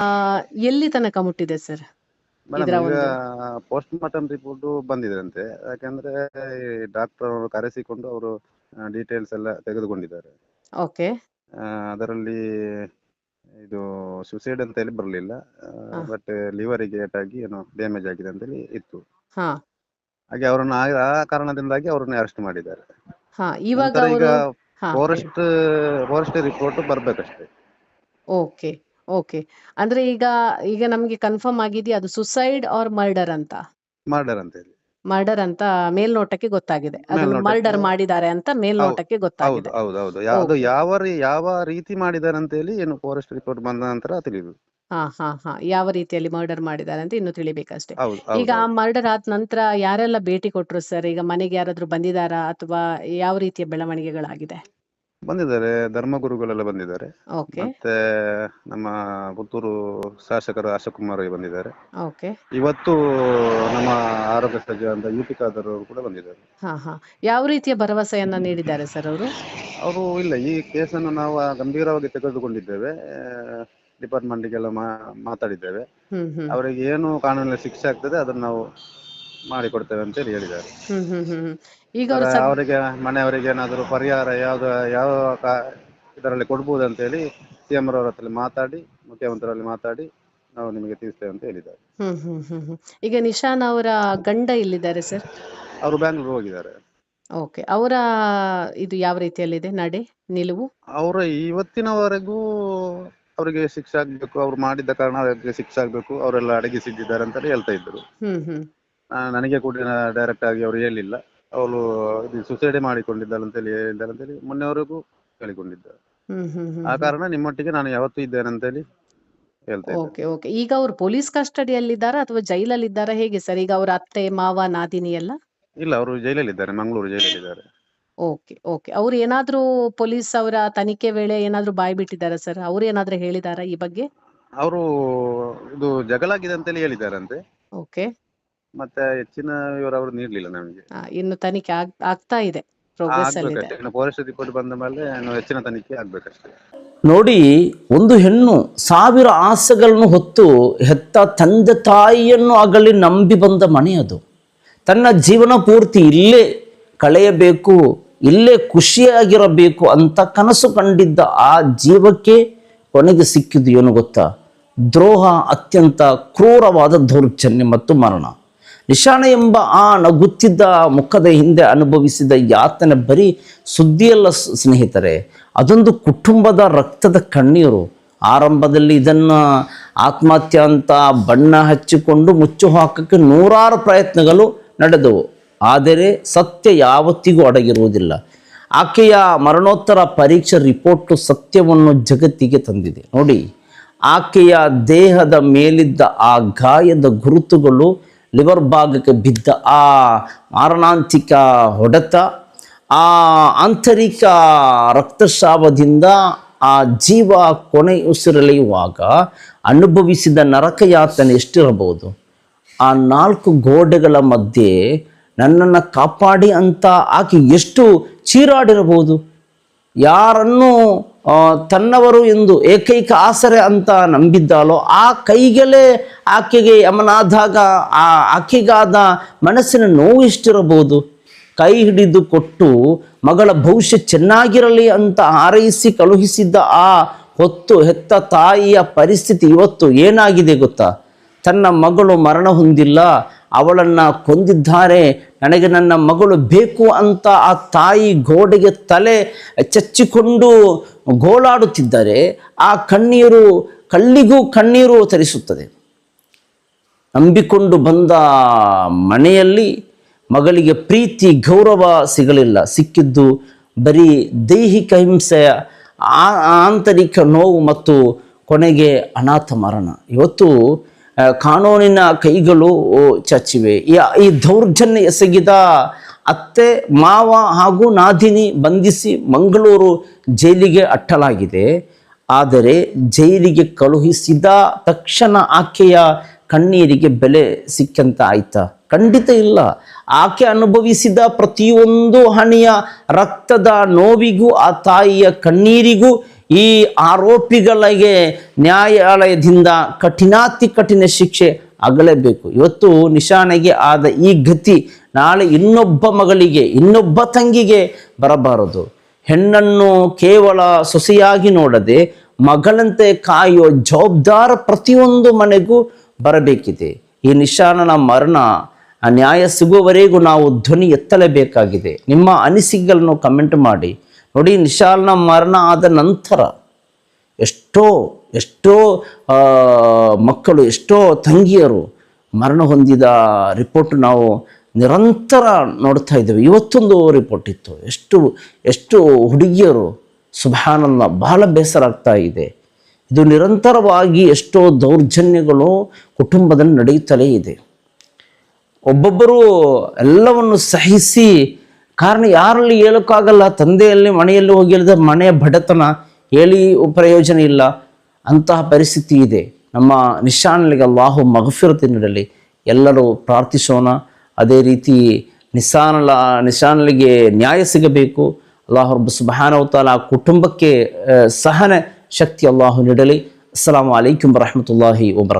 ಆ, ಎಲ್ಲಿ ತನಕ ಮುಟ್ಟಿದೆ ಸರ್ ಮೇಡಮ್ ಇದರ ಈಗ ಒಂದು? ಪೋಸ್ಟ್ ಮಾರ್ಟಮ್ ರಿಪೋರ್ಟ್ ಬಂದಿದೆ ಯಾಕಂದ್ರೆ ಡಾಕ್ಟರ್ ಅವರು ಕರೆಸಿಕೊಂಡು ಅವರು ಡೀಟೇಲ್ಸ್ ಎಲ್ಲ ತೆಗೆದುಕೊಂಡಿದ್ದಾರೆ. ಓಕೆ. ಅದರಲ್ಲಿ ಇದು ಸುಸೈಡ್ ಅಂತ ಹೇಳಿ ಬರಲಿಲ್ಲ, ಹಾ. ಬಟ್ ಲಿವರಿಗೆ ಏಟಾಗಿ ಏನೋ ಡ್ಯಾಮೇಜ್ ಆಗಿದೆ ಅಂತ ಹೇಳಿ ಇತ್ತು. ಹಾ ಹಾಗೆ ಅವರನ್ನು ಆ ಕಾರಣದಿಂದಾಗಿ ಅವರನ್ನು ಅರೆಸ್ಟ್ ಮಾಡಿದ್ದಾರೆ. ಹಾ ಇವಾಗ ನಂತರ ಈಗ ಅವರು ಹಾ ಹೇಳಿ. ಫಾರೆಸ್ಟ್ ರಿಪೋರ್ಟ್ ಬರ್ಬೇಕಷ್ಟೇ. ಓಕೆ. ಓಕೆ. ಅಂದ್ರೆ ಈಗ ಈಗ ನಮ್ಗೆ ಕನ್ಫರ್ಮ್ ಆಗಿದೆಯಾ ಅದು ಸುಸೈಡ್ ಆರ್ ಮರ್ಡರ್ ಅಂತ? ಮರ್ಡರ್ ಅಂತ ಹೇಳಿ. ಮರ್ಡರ್ ಅಂತ ಮೇಲ್ನೋಟಕ್ಕೆ ಗೊತ್ತಾಗಿದೆ, ಅದನ್ನು ಮೇಲ್ನೋಟಕ್ಕೆ ಮರ್ಡರ್ ಮಾಡಿದ್ದಾರೆ ಅಂತ ಹೌದು ಮೇಲ್ನೋಟಕ್ಕೆ ಹೌದು ಗೊತ್ತಾಗಿದೆ. ಹೌದು ಹೌದು ಅದು ಓಕೆ. ಯಾವ ರೀತಿ ಮಾಡಿದ್ದಾರೆ ಅಂತ ಹೇಳಿ ಏನು ಫಾರೆಸ್ಟ್ ರಿಪೋರ್ಟ್ ಬಂದ ನಂತರ ತಿಳಿದು. ಹಾ ಹಾ ಹಾ ಯಾವ ರೀತಿಯಲ್ಲಿ ಮರ್ಡರ್ ಮಾಡಿದ್ದಾರೆ ಅಂತ ಇನ್ನು ತಿಳಿಬೇಕಷ್ಟೇ. ಹೌದು ಈಗ ಹೌದು ಆ ಹೌದು ಮರ್ಡರ್ ಆದ ನಂತರ ಯಾರೆಲ್ಲ ಭೇಟಿ ಕೊಟ್ರು ಸರ್? ಈಗ ಮನೆಗೆ ಯಾರಾದ್ರೂ ಬಂದಿದಾರಾ ಅಥವಾ ಯಾವ ರೀತಿಯ ಬೆಳವಣಿಗೆಗಳಾಗಿದೆ? ಬಂದಿದ್ದಾರೆ, ಧರ್ಮಗುರುಗಳೆಲ್ಲ ಬಂದಿದ್ದಾರೆ. ಓಕೆ. ಮತ್ತೆ ನಮ್ಮ ಪುತ್ತೂರು ಶಾಸಕರು ಅಶೋಕ್ ಕುಮಾರ್ ಬಂದಿದ್ದಾರೆ. ಓಕೆ. ಇವತ್ತು ನಮ್ಮ ಆರೋಗ್ಯ ಸಚಿವ ಅಂತ ಯುಟಿ ಖಾದರ್ ಅವರು ಕೂಡ ಬಂದಿದ್ದಾರೆ. ಹಾ ಹಾ ಯಾವ ರೀತಿಯ ಭರವಸೆಯನ್ನ ನೀಡಿದ್ದಾರೆ ಸರ್ ಅವರು? ಅವರು ಇಲ್ಲ, ಈ ಕೇಸನ್ನು ನಾವು ಗಂಭೀರವಾಗಿ ತೆಗೆದುಕೊಂಡಿದ್ದೇವೆ, ಡಿಪಾರ್ಟ್ಮೆಂಟ್ಗೆಲ್ಲ ಮಾತಾಡಿದ್ದೇವೆ. ಹ್ಮ್. ಅವರಿಗೆ ಏನು ಕಾನೂನಲ್ಲಿ ಶಿಕ್ಷೆ ಆಗ್ತದೆ ಅದನ್ನು ನಾವು ಮಾಡಿಕೊಡ್ತೇವೆ ಅಂತ ಹೇಳಿ ಹೇಳಿದ್ದಾರೆ. ಹ್ಮ್. ಈಗ ಅವರು ಅವರಿಗೆ ಮನೆಯವರಿಗೆ ಏನಾದರೂ ಪರಿಹಾರ ಯಾವ ಇದರಲ್ಲಿ ಕೊಡ್ಬೋದು ಅಂತ ಹೇಳಿ ಸಿಎಂ ಅವರ ಹತ್ರ ಮಾತಾಡಿ, ಮುಖ್ಯಮಂತ್ರಿಗಳಲ್ಲಿ ಮಾತಾಡಿ ನಾವು ನಿಮಗೆ ತಿಳಿಸ್ತೇವೆ ಅಂತ ಹೇಳಿದ್ದಾರೆ. ಹ್ಮ್. ಈಗ ನಿಶಾನ್ ಅವರ ಗಂಡ ಎಲ್ಲಿದ್ದಾರೆ ಸರ್? ಅವರು ಬ್ಯಾಂಗ್ಳೂರ್ ಹೋಗಿದ್ದಾರೆ. ಓಕೆ. ಅವರ ಇದು ಯಾವ ರೀತಿಯಲ್ಲಿದೆ ನಡೆ ನಿಲುವು? ಅವರ ಇವತ್ತಿನವರೆಗೂ ಅವರಿಗೆ ಶಿಕ್ಷೆ ಆಗ್ಬೇಕು, ಅವ್ರು ಮಾಡಿದ್ದ ಕಾರಣ ಅವರಿಗೆ ಶಿಕ್ಷೆ ಆಗ್ಬೇಕು, ಅವರೆಲ್ಲ ಅಡಗಿಸಿದ್ದಾರೆ ಅಂತ ಹೇಳ್ತಾ ಇದ್ರು. ಹ್ಮ್. ನನಗೆ ಕೂಡ ಡೈರೆಕ್ಟ್ ಆಗಿ ಅವರು ಹೇಳಿಲ್ಲ, ಅವಳು ಇದು ಸುಸೈಡ್ ಮಾಡಿಕೊಂಡಿದ್ದಾಳೆ ಅಂತ ಹೇಳಿದ್ದಾರೆ ಮೊನ್ನೆವರೆಗೂ ಹೇಳಿಕೊಂಡಿದ್ದಾರೆ. ಆ ಕಾರಣ ನಿಮ್ಮೊಟ್ಟಿಗೆ ನಾನು ಯಾವತ್ತೂ ಇದ್ದೇನೆ ಅಂತ ಹೇಳಿ ಹೇಳ್ತಾ ಇದ್ದೇನೆ. ಓಕೆ. ಈಗ ಅವರು ಪೊಲೀಸ್ ಕಸ್ಟಡಿಯಲ್ಲಿದ್ದಾರಾ ಅಥವಾ ಜೈಲಲ್ಲಿ ಇದ್ದಾರಾ, ಹೇಗೆ ಸರ್? ಈಗ ಅವರ ಅತ್ತೆ ಮಾವ ನಾದಿನಿ ಎಲ್ಲ? ಇಲ್ಲ, ಅವರು ಜೈಲಲ್ಲಿದ್ದಾರೆ, ಮಂಗಳೂರು ಜೈಲಲ್ಲಿದ್ದಾರೆ. ಓಕೆ. ಅವ್ರು ಏನಾದ್ರೂ ಪೊಲೀಸ್ ಅವರ ತನಿಖೆ ವೇಳೆ ಏನಾದ್ರೂ ಬಾಯ್ ಬಿಟ್ಟಿದ್ದಾರಾ ಸರ್? ಅವ್ರು ಏನಾದ್ರೂ ಹೇಳಿದಾರಾ ಈ ಬಗ್ಗೆ? ಅವರು ಇದು ಜಗಳ ಆಗಿದೆ ಅಂತೇಳಿ ಹೇಳಿದ್ದಾರಂತೆ. ಓಕೆ. ಮತ್ತೆ ಹೆಚ್ಚಿನ ವಿವರ ಅವರು ನೀಡಲಿಲ್ಲ ನಮಗೆ. ಇನ್ನು ತನಿಖೆ ಆಗ್ತಾ ಇದೆ, ಪ್ರೋಗ್ರೆಸ್ ಅಲ್ಲಿ ಇದೆ. ಆಗ್ಬೇಕಷ್ಟೇ, ಫಾರೆಸ್ಟ್ ರಿಪೋರ್ಟ್ ಬಂದ ಮೇಲೆ ಹೆಚ್ಚಿನ ತನಿಖೆ ಆಗ್ಬೇಕಷ್ಟೇ. ನೋಡಿ, ಒಂದು ಹೆಣ್ಣು 1000 ಆಸೆಗಳನ್ನು ಹೊತ್ತು ಹೆತ್ತ ತಂದೆ ತಾಯಿಯನ್ನು ಅಗಲಿ ನಂಬಿ ಬಂದ ಮನೆ ಅದು. ತನ್ನ ಜೀವನ ಪೂರ್ತಿ ಇಲ್ಲೇ ಕಳೆಯಬೇಕು, ಇಲ್ಲೇ ಖುಷಿಯಾಗಿರಬೇಕು ಅಂತ ಕನಸು ಕಂಡಿದ್ದ ಆ ಜೀವಕ್ಕೆ ಕೊನೆಗೆ ಸಿಕ್ಕಿದ್ದು ಏನು ಗೊತ್ತಾ? ದ್ರೋಹ, ಅತ್ಯಂತ ಕ್ರೂರವಾದ ದೌರ್ಜನ್ಯ ಮತ್ತು ಮರಣ. ನಿಶಾನ ಎಂಬ ಆ ನಗುತ್ತಿದ್ದ ಮುಖದ ಹಿಂದೆ ಅನುಭವಿಸಿದ ಯಾತನೆ ಬರೀ ಸುದ್ದಿಯಲ್ಲ ಸ್ನೇಹಿತರೆ, ಅದೊಂದು ಕುಟುಂಬದ ರಕ್ತದ ಕಣ್ಣೀರು. ಆರಂಭದಲ್ಲಿ ಇದನ್ನು ಆತ್ಮಹತ್ಯೆ ಅಂತ ಬಣ್ಣ ಹಚ್ಚಿಕೊಂಡು ಮುಚ್ಚು ಹಾಕಕ್ಕೆ ನೂರಾರು ಪ್ರಯತ್ನಗಳು ನಡೆದವು. ಆದರೆ ಸತ್ಯ ಯಾವತ್ತಿಗೂ ಅಡಗಿರುವುದಿಲ್ಲ. ಆಕೆಯ ಮರಣೋತ್ತರ ಪರೀಕ್ಷೆ ರಿಪೋರ್ಟು ಸತ್ಯವನ್ನು ಜಗತ್ತಿಗೆ ತಂದಿದೆ. ನೋಡಿ, ಆಕೆಯ ದೇಹದ ಮೇಲಿದ್ದ ಆ ಗಾಯದ ಗುರುತುಗಳು, ಲಿವರ್ ಭಾಗಕ್ಕೆ ಬಿದ್ದ ಆ ಮಾರಣಾಂತಿಕ ಹೊಡೆತ, ಆ ಆಂತರಿಕ ರಕ್ತಸ್ರಾವದಿಂದ ಆ ಜೀವ ಕೊನೆಯುಸಿರೆಳೆಯುವಾಗ ಅನುಭವಿಸಿದ ನರಕಯಾತನೆ ಎಷ್ಟಿರಬಹುದು? ಆ 4 ಗೋಡೆಗಳ ಮಧ್ಯೆ ನನ್ನನ್ನು ಕಾಪಾಡಿ ಅಂತ ಆಕೆ ಎಷ್ಟು ಚೀರಾಡಿರಬಹುದು? ಯಾರನ್ನು ತನ್ನವರು ಎಂದು ಏಕೈಕ ಆಸರೆ ಅಂತ ನಂಬಿದ್ದಾಲೋ ಆ ಕೈಗಳೇ ಆಕೆಗೆ ಯಮನಾದಾಗ ಆಕೆಗಾದ ಮನಸ್ಸಿನ ನೋವು ಎಷ್ಟಿರಬಹುದು? ಕೈ ಹಿಡಿದು ಕೊಟ್ಟು ಮಗಳ ಭವಿಷ್ಯ ಚೆನ್ನಾಗಿರಲಿ ಅಂತ ಹಾರೈಸಿ ಕಳುಹಿಸಿದ್ದ ಆ ಹೊತ್ತು ಹೆತ್ತ ತಾಯಿಯ ಪರಿಸ್ಥಿತಿ ಇವತ್ತು ಏನಾಗಿದೆ ಗೊತ್ತಾ? ತನ್ನ ಮಗಳು ಮರಣ ಹೊಂದಿಲ್ಲ, ಅವಳನ್ನು ಕೊಂದಿದ್ದಾರೆ, ನನಗೆ ನನ್ನ ಮಗಳು ಬೇಕು ಅಂತ ಆ ತಾಯಿ ಗೋಡೆಗೆ ತಲೆ ಚಚ್ಚಿಕೊಂಡು ಗೋಳಾಡುತ್ತಿದ್ದರೆ ಆ ಕಣ್ಣೀರು ಕಳ್ಳಿಗೂ ಕಣ್ಣೀರು ತರಿಸುತ್ತದೆ. ನಂಬಿಕೊಂಡು ಬಂದ ಮನೆಯಲ್ಲಿ ಮಗಳಿಗೆ ಪ್ರೀತಿ ಗೌರವ ಸಿಗಲಿಲ್ಲ, ಸಿಕ್ಕಿದ್ದು ಬರೀ ದೈಹಿಕ ಹಿಂಸೆ, ಆಂತರಿಕ ನೋವು ಮತ್ತು ಕೊನೆಗೆ ಅನಾಥ ಮರಣ. ಇವತ್ತು ಕಾನೂನಿನ ಕೈಗಳು ಚಚ್ಚಿವೆ. ಈ ದೌರ್ಜನ್ಯ ಎಸಗಿದ ಅತ್ತೆ ಮಾವ ಹಾಗೂ ನಾದಿನಿ ಬಂಧಿಸಿ ಮಂಗಳೂರು ಜೈಲಿಗೆ ಅಟ್ಟಲಾಗಿದೆ. ಆದರೆ ಜೈಲಿಗೆ ಕಳುಹಿಸಿದ ತಕ್ಷಣ ಆಕೆಯ ಕಣ್ಣೀರಿಗೆ ಬೆಲೆ ಸಿಕ್ಕಂತ ಆಯ್ತಾ? ಖಂಡಿತ ಇಲ್ಲ. ಆಕೆ ಅನುಭವಿಸಿದ ಪ್ರತಿಯೊಂದು ಹನಿಯ ರಕ್ತದ ನೋವಿಗೂ ಆ ತಾಯಿಯ ಕಣ್ಣೀರಿಗೂ ಈ ಆರೋಪಿಗಳಿಗೆ ನ್ಯಾಯಾಲಯದಿಂದ ಕಠಿಣಾತಿ ಕಠಿಣ ಶಿಕ್ಷೆ ಆಗಲೇಬೇಕು. ಇವತ್ತು ನಿಶಾನೆಗೆ ಆದ ಈ ಗತಿ ನಾಳೆ ಇನ್ನೊಬ್ಬ ಮಗಳಿಗೆ, ಇನ್ನೊಬ್ಬ ತಂಗಿಗೆ ಬರಬಾರದು. ಹೆಣ್ಣನ್ನು ಕೇವಲ ಸೊಸೆಯಾಗಿ ನೋಡದೆ ಮಗಳಂತೆ ಕಾಯೋ ಜವಾಬ್ದಾರ ಪ್ರತಿಯೊಂದು ಮನೆಗೂ ಬರಬೇಕಿದೆ. ಈ ನಿಶಾನನ ಮರಣ ನ್ಯಾಯ ಸಿಗುವವರೆಗೂ ನಾವು ಧ್ವನಿ ಎತ್ತಲೇಬೇಕಾಗಿದೆ. ನಿಮ್ಮ ಅನಿಸಿಕೆಗಳನ್ನು ಕಮೆಂಟ್ ಮಾಡಿ. ನೋಡಿ, ನಿಶಾಲ್ನ ಮರಣ ಆದ ನಂತರ ಎಷ್ಟೋ ಮಕ್ಕಳು, ಎಷ್ಟೋ ತಂಗಿಯರು ಮರಣ ಹೊಂದಿದ ರಿಪೋರ್ಟ್ ನಾವು ನಿರಂತರ ನೋಡ್ತಾ ಇದ್ದೇವೆ. ಇವತ್ತೊಂದು ರಿಪೋರ್ಟ್ ಇತ್ತು, ಎಷ್ಟು ಹುಡುಗಿಯರು, ಸುಬ್ಹಾನಲ್ಲ, ಬಹಳ ಬೇಸರ ಆಗ್ತಾ ಇದೆ. ಇದು ನಿರಂತರವಾಗಿ ಎಷ್ಟೋ ದೌರ್ಜನ್ಯಗಳು ಕುಟುಂಬದಲ್ಲಿ ನಡೆಯುತ್ತಲೇ ಇದೆ. ಒಬ್ಬೊಬ್ಬರು ಎಲ್ಲವನ್ನು ಸಹಿಸಿ, ಕಾರಣ ಯಾರಲ್ಲಿ ಹೇಳೋಕ್ಕಾಗಲ್ಲ, ತಂದೆಯಲ್ಲಿ ಮನೆಯಲ್ಲಿ ಹೋಗಿ ಹೇಳಿದ ಮನೆಯ ಬಡತನ ಹೇಳಿ ಪ್ರಯೋಜನ ಇಲ್ಲ, ಅಂತಹ ಪರಿಸ್ಥಿತಿ ಇದೆ. ನಮ್ಮ ನಿಶಾನ್ಲಿಗೆ ಅಲ್ಲಾಹು ಮಗಫಿರತ್ ನೀಡಲಿ, ಎಲ್ಲರೂ ಪ್ರಾರ್ಥಿಸೋಣ. ಅದೇ ರೀತಿ ನಿಶಾನ್ಲಿಗೆ ನ್ಯಾಯ ಸಿಗಬೇಕು. ಅಲ್ಲಾಹು ರಬ್ಬ್ ಸುಬ್ಹಾನಹು ವ ತಆಲಾ ಕುಟುಂಬಕ್ಕೆ ಸಹನ ಶಕ್ತಿ ಅಲ್ಲಾಹು ನೀಡಲಿ. ಅಸ್ಸಲಾಮು ಅಲೈಕುಂ ವರಹಮತುಲ್ಲಾಹಿ ವಬರಕಾತುಹು.